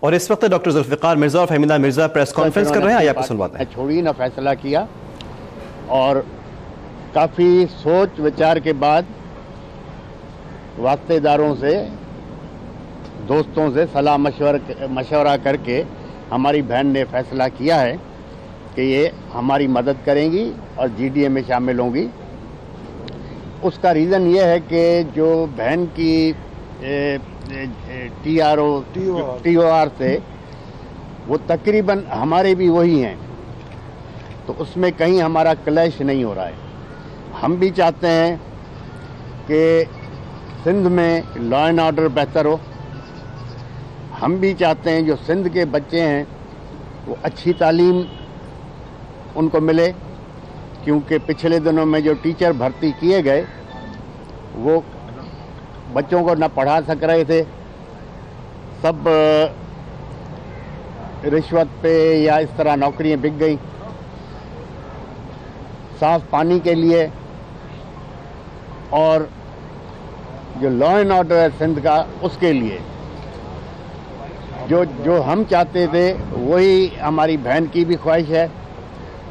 اور اس وقت ڈاکٹر ذوالفقار مرزا اور فہمیدہ مرزا پریس کانفرنس کر رہے ہیں، آئیے آپ کو سنواتے ہیں۔ چھوڑی نہ فیصلہ کیا اور کافی سوچ وچار کے بعد واسطے داروں سے، دوستوں سے صلاح مشورہ کر کے ہماری بہن نے فیصلہ کیا ہے کہ یہ ہماری مدد کریں گی اور جی ڈی اے میں شامل ہوں گی۔ اس کا ریزن یہ ہے کہ جو بہن کی ٹی او آر سے وہ تقریباً ہمارے بھی وہی ہیں، تو اس میں کہیں ہمارا کلیش نہیں ہو رہا ہے۔ ہم بھی چاہتے ہیں کہ سندھ میں لا اینڈ آرڈر بہتر ہو، ہم بھی چاہتے ہیں جو سندھ کے بچے ہیں وہ اچھی تعلیم ان کو ملے، کیونکہ پچھلے دنوں میں جو ٹیچر بھرتی کیے گئے وہ بچوں کو نہ پڑھا سک رہے تھے، سب رشوت پہ یا اس طرح نوکریاں بک گئیں۔ صاف پانی کے لیے اور جو لا اینڈ آرڈر ہے سندھ کا، اس کے لیے جو ہم چاہتے تھے وہی ہماری بہن کی بھی خواہش ہے،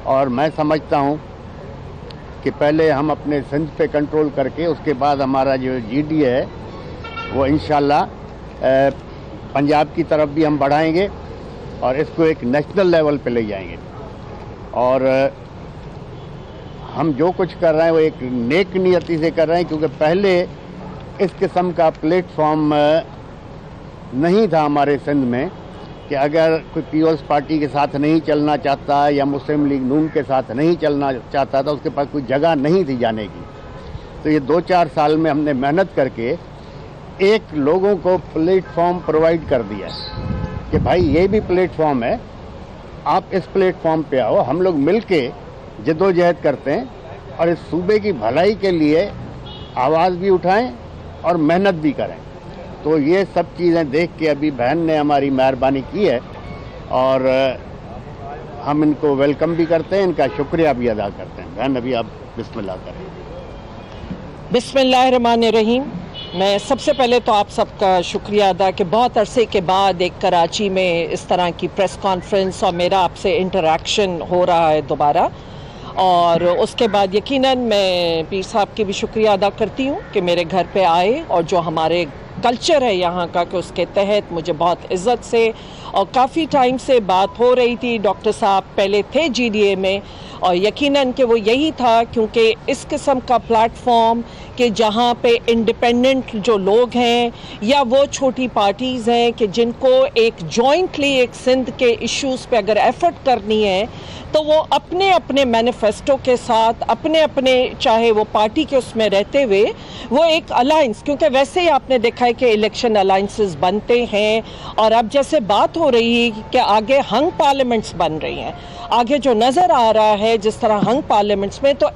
اور میں سمجھتا ہوں کہ پہلے ہم اپنے سندھ پہ کنٹرول کر کے اس کے بعد ہمارا جو جی ڈی ہے وہ انشاءاللہ پنجاب کی طرف بھی ہم بڑھائیں گے اور اس کو ایک نیشنل لیول پہ لے جائیں گے۔ اور ہم جو کچھ کر رہے ہیں وہ ایک نیک نیتی سے کر رہے ہیں، کیونکہ پہلے اس قسم کا پلیٹ فارم نہیں تھا ہمارے سندھ میں کہ اگر کوئی پیپلز پارٹی کے ساتھ نہیں چلنا چاہتا یا مسلم لیگ نون کے ساتھ نہیں چلنا چاہتا تھا، اس کے پاس کوئی جگہ نہیں تھی جانے کی۔ تو یہ 2-4 سال میں ہم نے محنت کر کے ایک لوگوں کو پلیٹ فارم پرووائڈ کر دیا ہے کہ بھائی یہ بھی پلیٹ فارم ہے، آپ اس پلیٹ فارم پہ آؤ، ہم لوگ مل کے جدوجہد کرتے ہیں اور اس صوبے کی بھلائی کے لیے آواز بھی اٹھائیں اور محنت بھی کریں۔ تو یہ سب چیزیں دیکھ کے ابھی بہن نے ہماری مہربانی کی ہے اور ہم ان کو ویلکم بھی کرتے ہیں، ان کا شکریہ بھی ادا کرتے ہیں۔ بہن ابھی آپ بسم اللہ کریں۔ بسم اللہ الرحمن الرحیم۔ میں سب سے پہلے تو آپ سب کا شکریہ ادا کہ بہت عرصے کے بعد ایک کراچی میں اس طرح کی پریس کانفرنس اور میرا آپ سے انٹریکشن ہو رہا ہے دوبارہ، اور اس کے بعد یقیناً میں پیر صاحب کی بھی شکریہ ادا کرتی ہوں کہ میرے گھر پہ آئے، اور جو ہمارے کلچر ہے یہاں کا کہ اس کے تحت مجھے بہت عزت سے، اور کافی ٹائم سے بات ہو رہی تھی، ڈاکٹر صاحب پہلے تھے جی ڈی اے میں، اور یقیناً کہ وہ یہی تھا کیونکہ اس قسم کا پلیٹ فارم کہ جہاں پہ انڈیپینڈنٹ جو لوگ ہیں یا وہ چھوٹی پارٹیز ہیں کہ جن کو ایک جوائنٹلی ایک سندھ کے ایشوز پہ اگر ایفرٹ کرنی ہے تو وہ اپنے اپنے مینیفیسٹو کے ساتھ اپنے چاہے وہ پارٹی کے اس میں رہتے ہوئے وہ ایک الائنس، کیونکہ ویسے ہی آپ نے دیکھا ہے کہ الیکشن الائنسز بنتے ہیں، اور اب جیسے بات ہو رہی ہے کہ آگے ہنگ پارلیمنٹس بن رہی ہیں، آگے جو نظر آ رہا ہے جس طرح ہنگ پارلیمنٹس میں، تو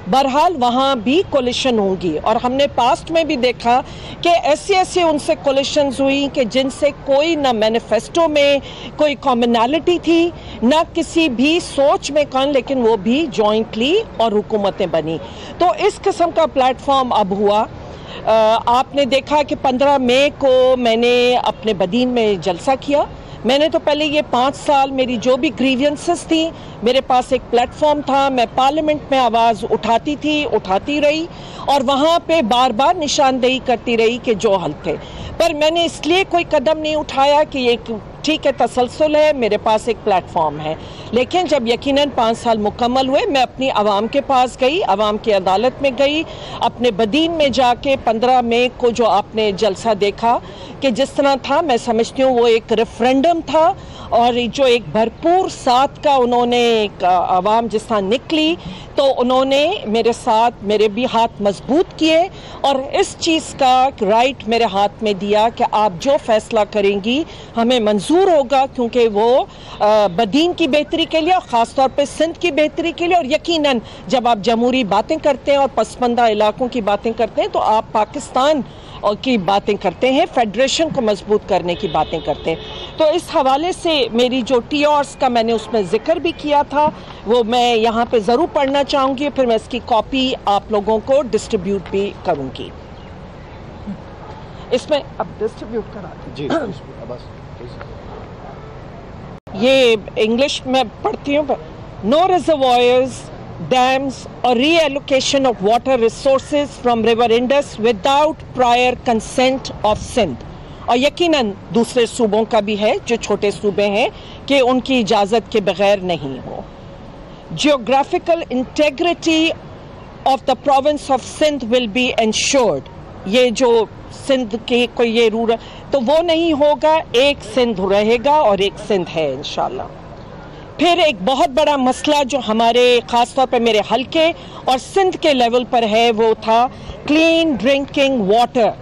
بہرحال وہاں بھی کولیشن ہوں گی، اور ہم نے پاسٹ میں بھی دیکھا کہ ایسی ان سے کولیشنز ہوئی کہ جن سے کوئی نہ مینیفیسٹو میں کوئی کامنالٹی تھی نہ کسی بھی سوچ میں لیکن وہ بھی جوائنٹلی اور حکومتیں بنی۔ تو اس قسم کا پلیٹ فارم اب ہوا۔ آپ نے دیکھا کہ 15 مئی کو میں نے اپنے بدین میں جلسہ کیا۔ میں نے تو پہلے یہ 5 سال میری جو بھی گریوینسز تھی، میرے پاس ایک پلیٹ فارم تھا، میں پارلیمنٹ میں آواز اٹھاتی رہی اور وہاں پہ بار بار نشاندہی کرتی رہی کہ جو حل تھے، پر میں نے اس لیے کوئی قدم نہیں اٹھایا کہ یہ ٹھیک ہے تسلسل ہے، میرے پاس ایک پلیٹ فارم ہے۔ لیکن جب یقیناً 5 سال مکمل ہوئے، میں اپنی عوام کے پاس گئی، عوام کی عدالت میں گئی، اپنے بدین میں جا کے 15 مئی کو جو آپ نے جلسہ دیکھا کہ جس طرح تھا، میں سمجھتی ہوں وہ ایک ریفرینڈم تھا، اور جو ایک بھرپور ساتھ کا انہوں نے عوام جس طرح نکلی تو انہوں نے میرے ساتھ میرے بھی ہاتھ مضبوط کیے اور اس چیز کا رائٹ میرے ہاتھ میں دیا کہ آپ جو فیصلہ کریں گی ہمیں منظور ہوگا، کیونکہ وہ بدین کی بہتری کے لیے اور خاص طور پہ سندھ کی بہتری کے لیے، اور یقیناً جب آپ جمہوری باتیں کرتے ہیں اور پسماندہ علاقوں کی باتیں کرتے ہیں تو آپ پاکستان کی باتیں کرتے ہیں، فیڈریشن کو مضبوط کرنے کی باتیں کرتے ہیں۔ تو اس حوالے سے میری جو ٹی آرز کا میں نے اس میں ذکر بھی کیا تھا، وہ میں یہاں پہ ضرور پڑھنا چاہوں گی، پھر میں اس کی کاپی آپ لوگوں کو ڈسٹریبیوٹ بھی کروں گی۔ اس میں اب ڈسٹریبیوٹ کرا دیں۔ جی ये इंग्लिश में पढ़ती हूँ, नो रिजर्वॉयर्स, डैम्स और reallocation of water resources from river Indus without prior consent of Sindh. और यकीनन दूसरे सूबों का भी है जो छोटे सूबे हैं कि उनकी इजाज़त के बगैर नहीं हो। Geographical integrity of the province of Sindh will be ensured. ये जो सिंध के कोई ये रूल तो वो नहीं होगा, एक सिंध रहेगा और एक सिंध है इंशाल्लाह। फिर एक बहुत बड़ा मसला जो हमारे ख़ास तौर पे मेरे हल्के और सिंध के लेवल पर है वो था clean drinking water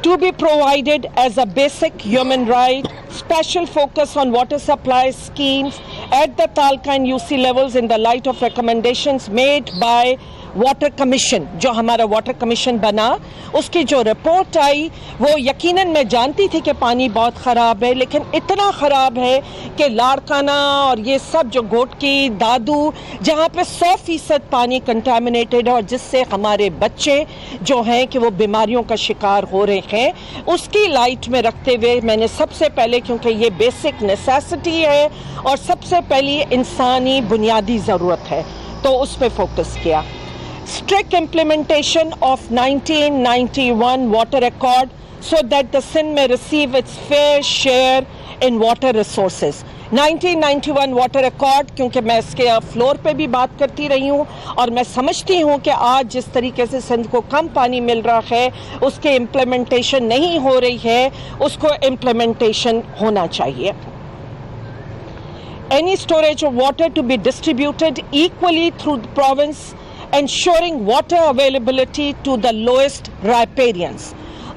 to be provided as a basic human right, special focus on water supply schemes at the Talca and UC levels in the light of recommendations made by water commission. जो हमारा water commission बना उसकी जो report आई वो यकीनन मैं जानती थी कि पानी बहुत ख़राब है, लेकिन इतना ख़राब है कि लाड़काना और ये सब जो गोटकी दादू जहाँ पे 100% पानी कंटामिनेटेड है और जिससे हमारे बच्चे जो हैं कि वो बीमारियों का शिकार हो रहे हैं, उसकी लाइट में रखते हुए मैंने सबसे पहले, क्योंकि ये बेसिक नेसेसिटी है और सबसे पहली इंसानी बुनियादी ज़रूरत है, तो उस पर फोकस किया। Strict implementation of 1991 water accord so that the Sindh may receive its fair share in water resources। 1991 water accord, क्योंकि मैं इसके फ्लोर पे भी बात करती रही हूँ और मैं समझती हूँ कि आज जिस तरीके से सिंध को कम पानी मिल रहा है उसके इम्प्लीमेंटेशन नहीं हो रही है, उसको इम्प्लीमेंटेशन होना चाहिए। Any storage of water to be distributed equally through the province, ensuring water availability to the lowest riparians।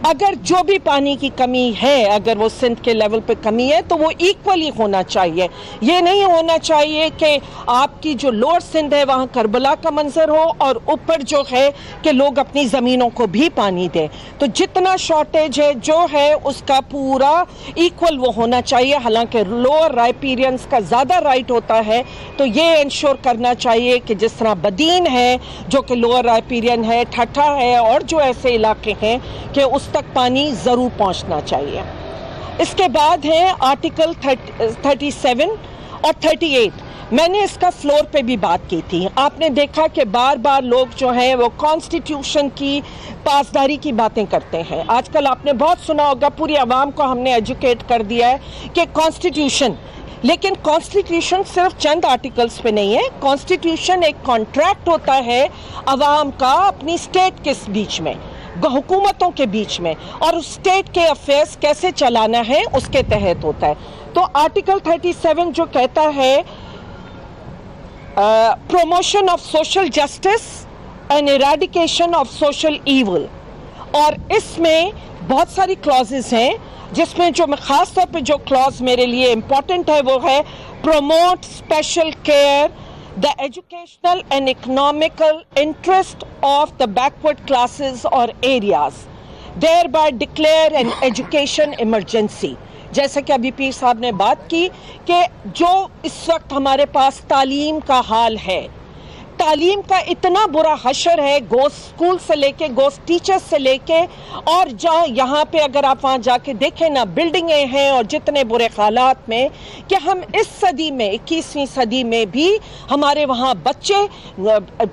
अगर जो भी पानी की कमी है, अगर वो सिंध के लेवल पे कमी है तो वो इक्वली होना चाहिए। ये नहीं होना चाहिए कि आपकी जो लोअर सिंध है वहाँ करबला का मंजर हो और ऊपर जो है कि लोग अपनी ज़मीनों को भी पानी दें। तो जितना शॉर्टेज है जो है उसका पूरा इक्वल वो होना चाहिए। हालांकि लोअर राइपीरियंस का ज़्यादा राइट होता है, तो ये इंश्योर करना चाहिए कि जिस तरह बदीन है जो कि लोअर राइपीरियन है, ठट्ठा है और जो ऐसे इलाके हैं कि उस तक पानी ज़रूर पहुंचना चाहिए। इसके बाद है आर्टिकल 37 और 38। मैंने इसका फ्लोर पे भी बात की थी। आपने देखा कि बार बार लोग जो हैं वो कॉन्स्टिट्यूशन की पासदारी की बातें करते हैं। आजकल आपने बहुत सुना होगा, पूरी आवाम को हमने एजुकेट कर दिया है कि कॉन्स्टिट्यूशन, लेकिन कॉन्स्टिट्यूशन सिर्फ चंद आर्टिकल्स पे नहीं है। कॉन्स्टिट्यूशन एक कॉन्ट्रैक्ट होता है आवाम का अपनी स्टेट के बीच में, हुकूमतों के बीच में, और उस स्टेट के अफेयर्स कैसे चलाना है उसके तहत होता है। तो आर्टिकल 37 जो कहता है promotion of social justice and eradication of social evil, और इसमें बहुत सारी क्लॉजेस हैं जिसमें जो मैं ख़ास तौर पे जो क्लॉज मेरे लिए इम्पॉर्टेंट है वो है promote special care the educational and economical interest of the backward classes or areas, thereby declare an education emergency। जैसे कि अभी पीर साहब ने बात की कि जो इस वक्त हमारे पास तालीम का हाल है, तालीम का इतना बुरा हशर है, गोस्ट स्कूल से लेके गोस्ट टीचर्स से लेके, और जहाँ यहाँ पे अगर आप वहाँ जाके देखें ना, बिल्डिंगें हैं और जितने बुरे हालात में कि हम इस सदी में 21वीं सदी में भी हमारे वहाँ बच्चे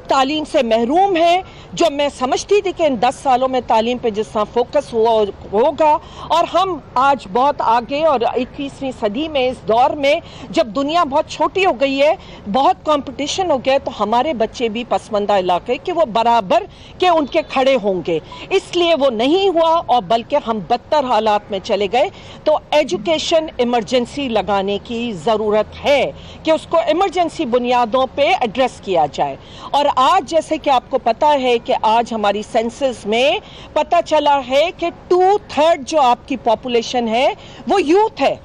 तालीम से महरूम हैं। जो मैं समझती थी कि इन 10 सालों में तालीम पे जिस तरह फोकस होगा, और हम आज बहुत आगे और 21वीं सदी में इस दौर में जब दुनिया बहुत छोटी हो गई है, बहुत कंपटीशन हो गया है, तो हमारे बच्चे भी पसमानदा इलाके कि वो बराबर के उनके खड़े होंगे, इसलिए वो नहीं हुआ और बल्कि हम बदतर हालात में चले गए। तो एजुकेशन इमरजेंसी लगाने की ज़रूरत है कि उसको इमरजेंसी बुनियादों पे एड्रेस किया जाए। और आज जैसे कि आपको पता है कि आज हमारी सेंसस में पता चला है कि 2/3 जो आपकी पॉपुलेशन है वो यूथ है,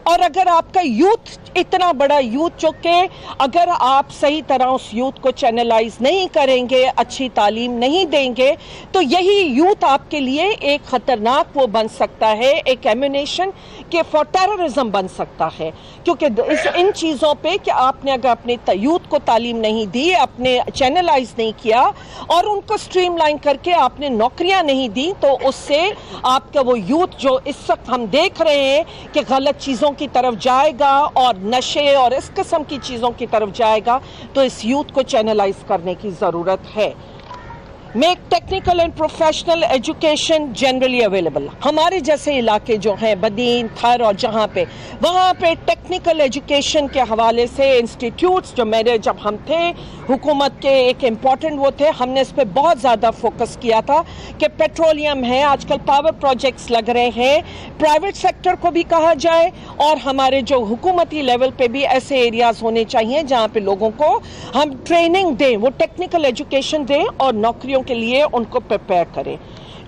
और अगर आपका यूथ इतना बड़ा यूथ जो कि अगर आप सही तरह उस यूथ को चैनलाइज नहीं करेंगे, अच्छी तालीम नहीं देंगे, तो यही यूथ आपके लिए एक ख़तरनाक वो बन सकता है, एक एम्यूनेशन के फॉर टेररिज्म बन सकता है। क्योंकि इन चीज़ों पे कि आपने अगर अपने यूथ को तालीम नहीं दी, अपने चैनलाइज नहीं किया और उनको स्ट्रीमलाइन करके आपने नौकरियां नहीं दी, तो उससे आपका वो यूथ जो इस वक्त हम देख रहे हैं कि गलत चीज़ों की तरफ जाएगा और नशे और इस किस्म की चीज़ों की तरफ जाएगा तो इस यूथ को चैनलाइज करने की ज़रूरत है। Make technical and professional education generally available. हमारे जैसे इलाके जो हैं बदीन, थर और जहाँ पे वहाँ पे टेक्निकल एजुकेशन के हवाले से इंस्टीट्यूट्स जो मेरे जब हम थे हुकूमत के एक इम्पॉर्टेंट वो थे, हमने इस पर बहुत ज़्यादा फोकस किया था कि पेट्रोलियम है, आजकल पावर प्रोजेक्ट्स लग रहे हैं, प्राइवेट सेक्टर को भी कहा जाए और हमारे जो हुकूमती लेवल पे भी ऐसे एरियाज़ होने चाहिए जहाँ पे लोगों को हम ट्रेनिंग दें, वो टेक्निकल एजुकेशन दें और नौकरियों के लिए उनको प्रिपेयर करें।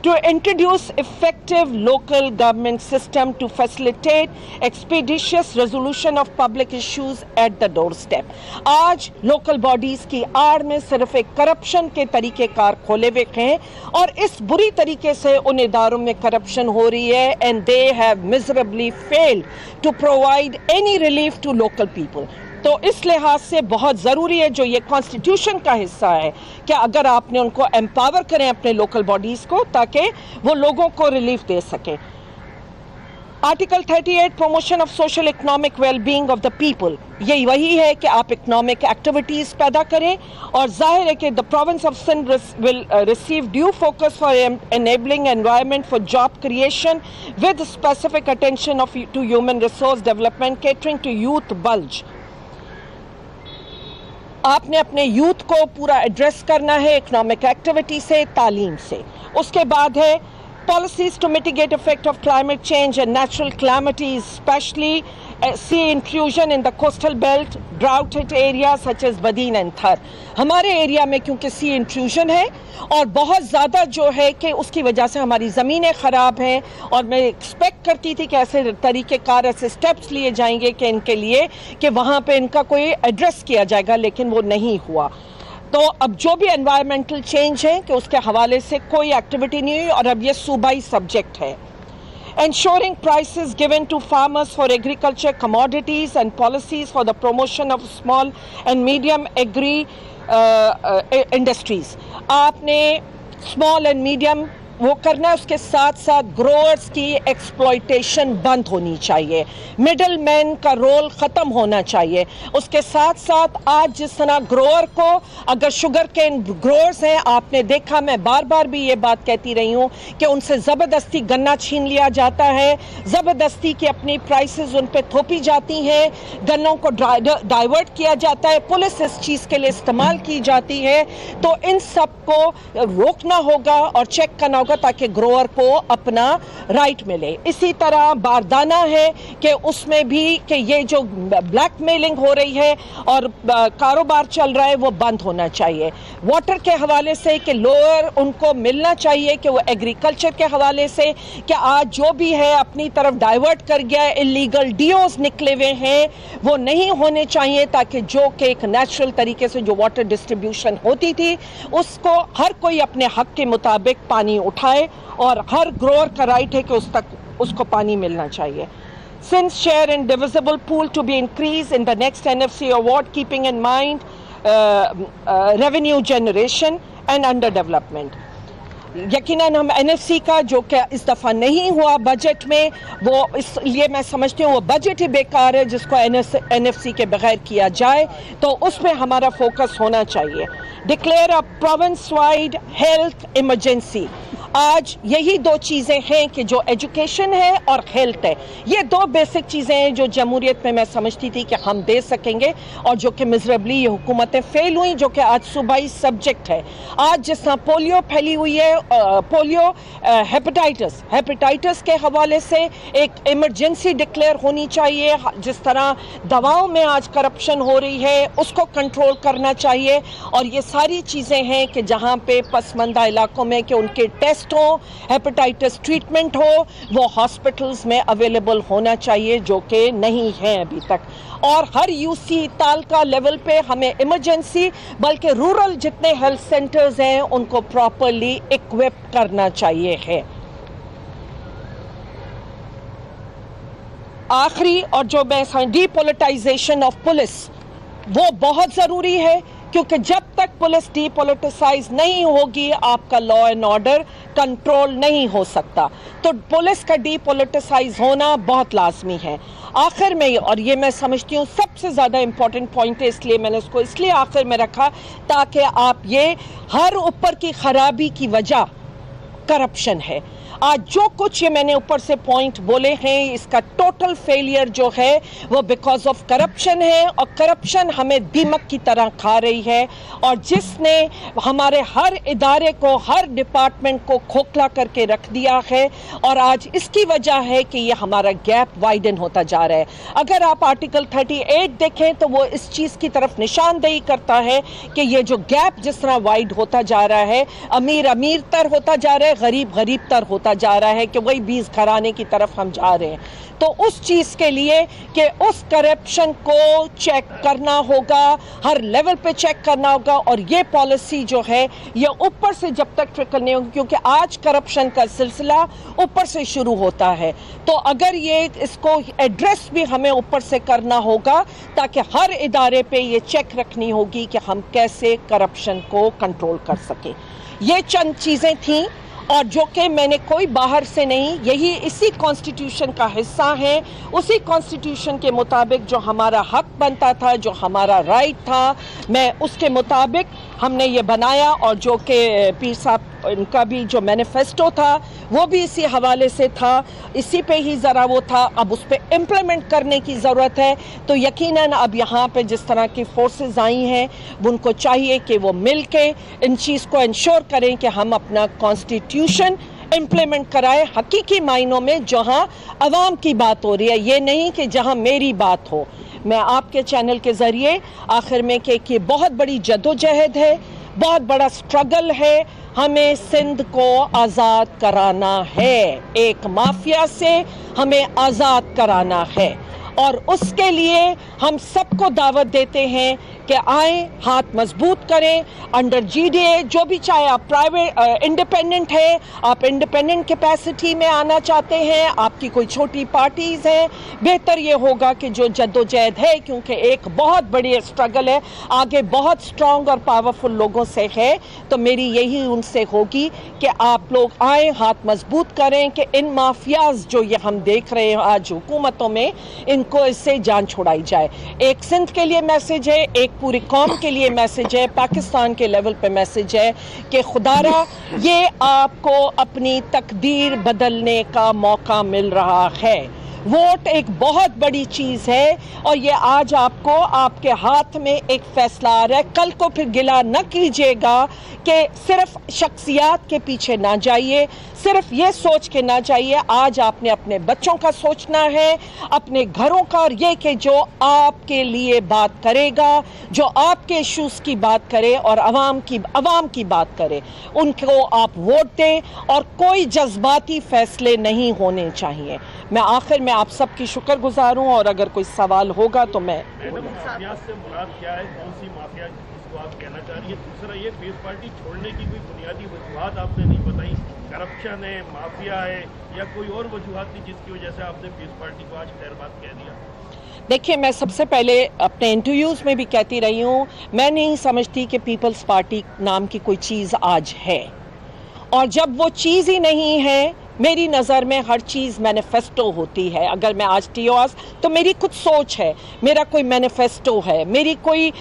To introduce effective local government system to facilitate expeditious resolution of public issues at the doorstep। आज local bodies की आड़ में सिर्फ एक करप्शन के तरीके कार खोले हुए हैं और इस बुरी तरीके से उन इदारों में करप्शन हो रही है and they have miserably failed to provide any relief to local people। तो इस लिहाज से बहुत ज़रूरी है जो ये कॉन्स्टिट्यूशन का हिस्सा है कि अगर आपने उनको एम्पावर करें अपने लोकल बॉडीज़ को ताकि वो लोगों को रिलीफ दे सकें। Article 38 promotion of social economic wellbeing of the people, ये वही है कि आप इकोनॉमिक एक्टिविटीज़ पैदा करें और जाहिर है कि the province of Sindh will receive due focus for enabling environment for job creation with specific attention of to human resource development catering to youth bulge. आपने अपने यूथ को पूरा एड्रेस करना है इकोनॉमिक एक्टिविटी से, तालीम से। उसके बाद है policies to mitigate effect of climate change and natural calamities, especially sea intrusion in the coastal belt, drought hit areas such as Badin and Thar। हमारे एरिया में क्योंकि सी इंट्रूजन है और बहुत ज़्यादा जो है कि उसकी वजह से हमारी ज़मीनें ख़राब हैं और मैं एक्सपेक्ट करती थी कि ऐसे तरीक़ेकार ऐसे स्टेप्स लिए जाएंगे कि इनके लिए कि वहाँ पे इनका कोई एड्रेस किया जाएगा, लेकिन वो नहीं हुआ। तो अब जो भी एनवायरमेंटल चेंज है कि उसके हवाले से कोई एक्टिविटी नहीं हुई और अब ये सूबाई सब्जेक्ट है। Ensuring prices given to farmers for agriculture commodities and policies for the promotion of small and medium agri industries। आपने small and medium वो करना है, उसके साथ साथ ग्रोअर्स की एक्सप्लॉयटेशन बंद होनी चाहिए, मिडल मैन का रोल ख़त्म होना चाहिए। उसके साथ साथ आज जिस तरह ग्रोअर को अगर शुगर केन ग्रोअर्स हैं, आपने देखा मैं बार बार भी ये बात कहती रही हूँ कि उनसे ज़बरदस्ती गन्ना छीन लिया जाता है, ज़बरदस्ती की अपनी प्राइसेस उन पर थोपी जाती हैं, गन्नों को डाइवर्ट किया जाता है, पुलिस इस चीज़ के लिए इस्तेमाल की जाती है। तो इन सब को रोकना होगा और चेक करना ताकि ग्रोअर को अपना राइट मिले। इसी तरह बारदाना है कि उसमें भी कि ये जो ब्लैक मेलिंग हो रही है और कारोबार चल रहा है वो बंद होना चाहिए। वाटर के हवाले से कि लोअर उनको मिलना चाहिए कि वो एग्रीकल्चर के हवाले से कि आज जो भी है अपनी तरफ डाइवर्ट कर गया है, इलीगल डीओज निकले हुए हैं, वो नहीं होने चाहिए ताकि जो कि एक नेचुरल तरीके से जो वाटर डिस्ट्रीब्यूशन होती थी उसको हर कोई अपने हक के मुताबिक पानी उठाए और हर ग्रोअर का राइट है कि उसको पानी मिलना चाहिए। Since share in divisible pool to be increased in the next NFC award, keeping in mind revenue generation and underdevelopment। यकीनन हम NFC का जो कि इस दफ़ा नहीं हुआ बजट में, वो इसलिए मैं समझती हूँ वो बजट ही बेकार है जिसको NFC के बगैर किया जाए, तो उसमें हमारा फोकस होना चाहिए। Declare a province wide health emergency. आज यही दो चीज़ें हैं कि जो एजुकेशन है और हेल्थ है, ये दो बेसिक चीज़ें हैं जो जमहूरियत में मैं समझती थी कि हम दे सकेंगे और जो कि मिजरेबली ये हुकूमतें फेल हुई, जो कि आज सूबाई सब्जेक्ट है। आज जिस तरह पोलियो फैली हुई है, पोलियो हेपेटाइटिस के हवाले से एक इमरजेंसी डिक्लेयर होनी चाहिए। जिस तरह दवाओं में आज करप्शन हो रही है उसको कंट्रोल करना चाहिए और ये सारी चीज़ें हैं कि जहाँ पे पसमंदा इलाकों में कि उनके टेस्ट हो, हेपेटाइटिस ट्रीटमेंट हो, वो हॉस्पिटल्स में अवेलेबल होना चाहिए जो कि नहीं है अभी तक। और हर यूसी तालका लेवल पे हमें इमरजेंसी बल्कि रूरल जितने हेल्थ सेंटर्स हैं उनको प्रॉपरली इक्विप करना चाहिए है। आखिरी और जो मैं डीपोलिटाइजेशन ऑफ पुलिस वो बहुत ज़रूरी है क्योंकि जब तक पुलिस डीपोलिटिसाइज नहीं होगी आपका लॉ एंड ऑर्डर कंट्रोल नहीं हो सकता। तो पुलिस का डीपोलिटिसाइज होना बहुत लाजमी है। आखिर में, और ये मैं समझती हूँ सबसे ज़्यादा इम्पोर्टेंट पॉइंट है, इसलिए मैंने उसको इसलिए आखिर में रखा ताकि आप ये हर ऊपर की खराबी की वजह करप्शन है। आज जो कुछ ये मैंने ऊपर से पॉइंट बोले हैं, इसका टोटल फेलियर जो है वो बिकॉज ऑफ करप्शन है, और करप्शन हमें दीमक की तरह खा रही है, और जिसने हमारे हर इदारे को, हर डिपार्टमेंट को खोखला करके रख दिया है, और आज इसकी वजह है कि ये हमारा गैप वाइडन होता जा रहा है। अगर आप आर्टिकल 38 देखें तो वो इस चीज़ की तरफ निशानदेही करता है कि ये जो गैप जिस तरह वाइड होता जा रहा है, अमीर अमीर तर होता जा रहा है, गरीब गरीब तर होता जा रहा है, कि वही 20 घराने की तरफ हम जा रहे हैं। तो उस चीज़ के लिए कि उस करप्शन को चेक करना होगा, हर लेवल पे चेक करना होगा, और ये पॉलिसी जो है ये ऊपर से जब तक ट्रिकल नहीं होगी, क्योंकि आज करप्शन का सिलसिला ऊपर से शुरू होता है। तो अगर ये इसको एड्रेस भी हमें ऊपर से करना होगा, ताकि हर इदारे पे ये चेक रखनी होगी कि हम कैसे करप्शन को कंट्रोल कर सकें। ये चंद चीज़ें थीं, और जो कि मैंने कोई बाहर से नहीं, यही इसी कॉन्स्टिट्यूशन का हिस्सा है। उसी कॉन्स्टिट्यूशन के मुताबिक जो हमारा हक बनता था, जो हमारा राइट था, मैं उसके मुताबिक हमने ये बनाया, और जो कि पीर साहब इनका भी जो मैनिफेस्टो था वो भी इसी हवाले से था, इसी पे ही ज़रा वो था। अब उस पर इम्प्लीमेंट करने की ज़रूरत है। तो यकीनन अब यहाँ पे जिस तरह की फोर्सेस आई हैं, उनको चाहिए कि वो मिल के इन चीज़ को इंश्योर करें कि हम अपना कॉन्स्टिट्यूशन इम्प्लीमेंट कराए हकीकी मायनों में, जहाँ अवाम की बात हो रही है, ये नहीं कि जहाँ मेरी बात हो। मैं आपके चैनल के ज़रिए आखिर में कि ये बहुत बड़ी जदोजहद है, बहुत बड़ा स्ट्रगल है, हमें सिंध को आज़ाद कराना है, एक माफिया से हमें आज़ाद कराना है, और उसके लिए हम सबको दावत देते हैं कि आए, हाथ मजबूत करें। अंडर जीडीए जो भी, चाहे आप प्राइवेट इंडिपेंडेंट है, आप इंडिपेंडेंट कैपेसिटी में आना चाहते हैं, आपकी कोई छोटी पार्टीज़ हैं, बेहतर ये होगा कि जो जद्दोजहद है, क्योंकि एक बहुत बड़ी स्ट्रगल है, आगे बहुत स्ट्रॉन्ग और पावरफुल लोगों से है, तो मेरी यही उनसे होगी कि आप लोग आए, हाथ मजबूत करें कि इन माफियाज जो ये हम देख रहे हैं आज हुकूमतों में, इनको इससे जान छुड़ाई जाए। एक सिंध के लिए मैसेज है, एक पूरी कौम के लिए मैसेज है, पाकिस्तान के लेवल पे मैसेज है कि खुदारा ये आपको अपनी तकदीर बदलने का मौका मिल रहा है। वोट एक बहुत बड़ी चीज़ है, और ये आज आपको आपके हाथ में एक फैसला आ रहा है। कल को फिर गिला न कीजिएगा कि सिर्फ शख्सियात के पीछे ना जाइए, सिर्फ ये सोच के ना जाइए। आज आपने अपने बच्चों का सोचना है, अपने घरों का, और ये कि जो आपके लिए बात करेगा, जो आपके इश्यूज़ की बात करे और अवाम की बात करे, उनको आप वोट दें, और कोई जज्बाती फैसले नहीं होने चाहिए। मैं आखिर में आप सबकी शुक्रगुजार हूँ, और अगर कोई सवाल होगा तो मैं माफिया से मुराद क्या है, कौन सी माफिया जिसको आप कहना चाह रही है? दूसरा, ये पीस पार्टी छोड़ने की कोई बुनियादी वजूहत आपने नहीं बताई, करप्शन है, माफिया है, या कोई और वजूहत थी जिसकी वजह से आपने पीस पार्टी को आज खैरबाद कह दिया? देखिए, मैं सबसे पहले अपने इंटरव्यूज़ में भी कहती रही हूँ, मैं नहीं समझती कि पीपल्स पार्टी नाम की कोई चीज़ आज है, और जब वो चीज़ ही नहीं है, मेरी नज़र में हर चीज़ मैनिफेस्टो होती है। अगर मैं आज टीओस, तो मेरी कुछ सोच है, मेरा कोई मैनिफेस्टो है, मेरी कोई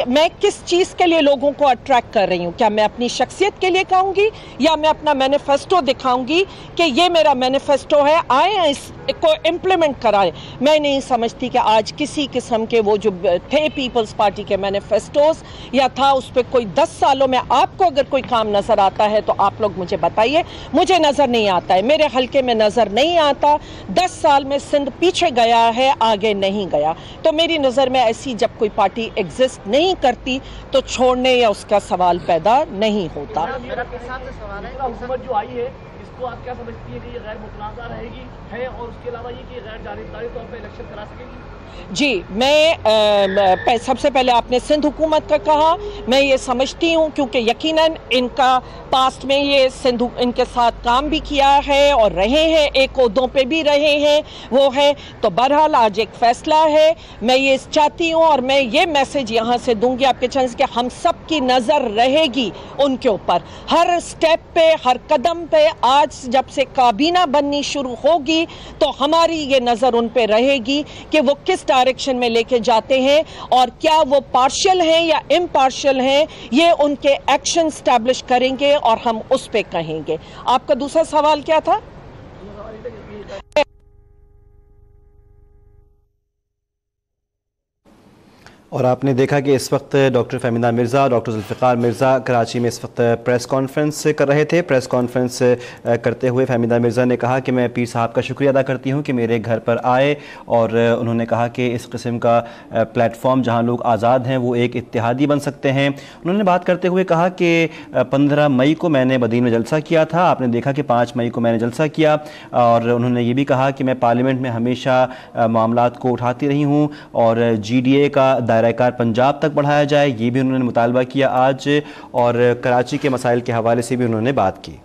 मैं किस चीज़ के लिए लोगों को अट्रैक्ट कर रही हूँ। क्या मैं अपनी शख्सियत के लिए कहूँगी, या मैं अपना मैनिफेस्टो दिखाऊँगी कि ये मेरा मैनिफेस्टो है, आए इसको इम्प्लीमेंट कराएं? मैं नहीं समझती कि आज किसी किस्म के वो जो थे पीपल्स पार्टी के मैनिफेस्टोस, या था उस पर कोई 10 सालों में आपको अगर कोई काम नज़र आता है तो आप लोग मुझे बताइए। मुझे नज़र नहीं आता है, मेरे हल्के में नज़र नहीं आता। 10 साल में सिंध पीछे गया है, आगे नहीं गया। तो मेरी नज़र में ऐसी जब कोई पार्टी एग्जिस्ट नहीं करती तो छोड़ने या उसका सवाल पैदा नहीं होता। मेरा किसान से सवाल है, हुकूमत जो आई है इस تو آپ کیا سمجھتی ہیں کہ یہ غیر متنازع رہے گی ہے، اور اس کے علاوہ یہ کہ غیر جانبداری طور پر الیکشن کرا سکے گی؟ جی، میں سب سے پہلے آپ نے سندھ حکومت کا کہا، میں یہ سمجھتی ہوں کیونکہ یقیناً ان کا پاسٹ میں یہ سندھ ان کے ساتھ کام بھی کیا ہے اور رہے ہیں، ایک عہدوں پہ بھی رہے ہیں وہ ہے، تو بہرحال آج ایک فیصلہ ہے۔ میں یہ چاہتی ہوں اور میں یہ میسج یہاں سے دوں گی آپ کے چینل کہ ہم سب کی نظر رہے گی ان کے اوپر، ہر سٹیپ پہ، ہر قدم پہ۔ آج جب سے کابینہ بننی شروع ہوگی تو ہماری یہ نظر ان پہ رہے گی کہ وہ کس ڈائریکشن میں لے کے جاتے ہیں، اور کیا وہ پارشل ہیں یا امپارشل ہیں، یہ ان کے ایکشن سٹیبلش کریں گے اور ہم اس پہ کہیں گے۔ آپ کا دوسرا سوال کیا تھا؟ اور آپ نے دیکھا کہ اس وقت ڈاکٹر فہمیدہ مرزا، ڈاکٹر ذوالفقار مرزا کراچی میں اس وقت پریس کانفرنس کر رہے تھے۔ پریس کانفرنس کرتے ہوئے فہمیدہ مرزا نے کہا کہ میں پیر صاحب کا شکریہ ادا کرتی ہوں کہ میرے گھر پر آئے، اور انہوں نے کہا کہ اس قسم کا پلیٹ فارم جہاں لوگ آزاد ہیں وہ ایک اتحادی بن سکتے ہیں۔ انہوں نے بات کرتے ہوئے کہا کہ 15 مئی کو میں نے بدین میں جلسہ کیا تھا، آپ نے دیکھا کہ 5 مئی کو میں نے جلسہ کیا، اور انہوں نے یہ بھی کہا کہ میں پارلیمنٹ میں ہمیشہ معاملات کو اٹھاتی رہی ہوں، اور جی ڈی اے کا دائرہ کار پنجاب تک بڑھایا جائے، یہ بھی انہوں نے مطالبہ کیا آج، اور کراچی کے مسائل کے حوالے سے بھی انہوں نے بات کی۔